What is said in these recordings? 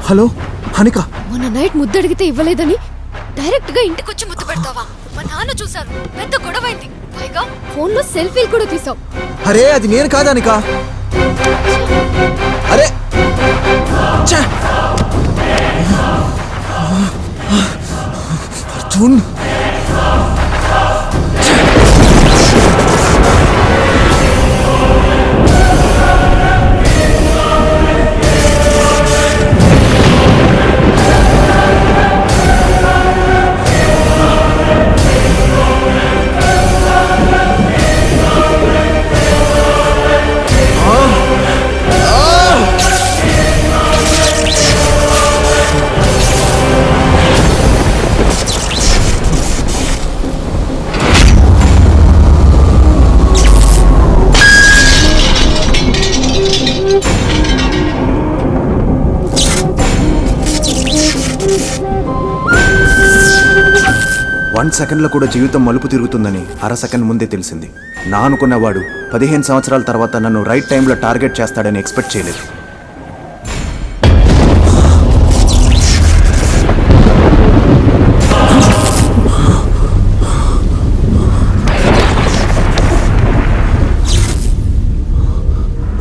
Hello హానిక, మొన్న night ముద్దడిగితే ఇవ్వలేదని direct గా ఇంటికి వచ్చి ముద్దు పెడతావా? మా నాన్న చూసారు, పెద్ద గొడవైంది. పైగా ఫోన్ లో సెల్ఫీలు కూడా తీసావు. అరే అది నేను కాదు హానిక. అరే ఛే! అర్జున్, 1 సెకండ్లో కూడా జీవితం మలుపు తిరుగుతుందని అర సెకండ్ ముందే తెలిసింది. నా అనుకున్నవాడు 15 సంవత్సరాల తర్వాత నన్ను రైట్ టైంలో టార్గెట్ చేస్తాడని ఎక్స్పెక్ట్ చేయలేదు.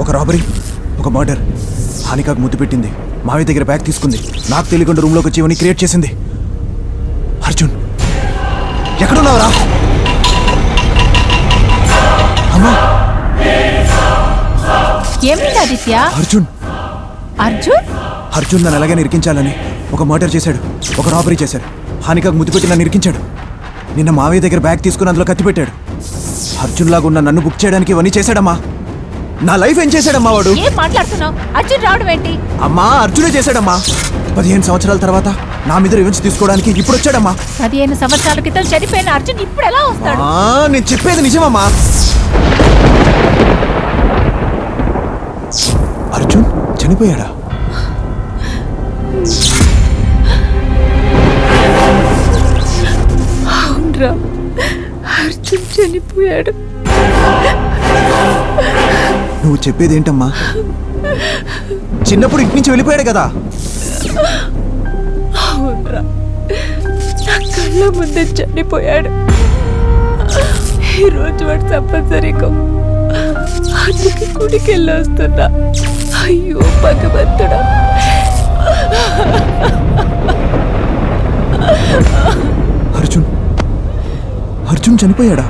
ఒక రాబరీ, ఒక మర్డర్. హానికాకు ముద్దు పెట్టింది, మావి దగ్గర బ్యాగ్ తీసుకుంది, నాకు తెలియకుండా రూమ్లోకి వచ్చి ఇవన్నీ క్రియేట్ చేసింది. అర్జున్ ఎక్కడున్నావురా? అమ్మా, ఏమిటి ఆదిత్య? అర్జున్ అర్జున్ అర్జున్ నన్ను ఎలాగైనా ఇరికించాలని ఒక మర్డర్ చేశాడు, ఒక రాబరీ చేశాడు. హానికాకు ముద్దు పెట్టి నన్ను ఇరికించాడు. నిన్న మావయ్య దగ్గర బ్యాగ్ తీసుకుని అందులో కత్తి పెట్టాడు. అర్జున్ లాగా ఉన్న నన్ను బుక్ చేయడానికి ఇవన్నీ చేశాడమ్మా. నా లైఫ్ ఏం చేశాడమ్మా వాడు? ఏం మాట్లాడుతున్నావు? అర్జున్ రావడం ఏంటి? అమ్మా అర్జునే చేశాడమ్మా. 15 సంవత్సరాల తర్వాత నా మీద రివెంజ్ తీసుకోవడానికి ఇప్పుడు వచ్చాడమ్మా. 15 సంవత్సరాల క్రితం చనిపోయిన అర్జున్ ఇప్పుడు ఎలా వస్తాడు? నేను చెప్పేది నిజమమ్మా. అర్జున్ చనిపోయాడా? అవునరా, అర్జున్ చనిపోయాడు. నువ్వు చెప్పేది ఏంటమ్మా? చిన్నప్పుడు ఇంటి నుంచి వెళ్ళిపోయాడు కదా? అవునరా, నా కళ్ళ ముందే చనిపోయాడు. ఈరోజు వాడు తప్పనిసరిగా అందుకే గుడికి వెళ్ళి వస్తున్నా. అయ్యో భగవంతుడా. అర్జున్ అర్జున్ చనిపోయాడా?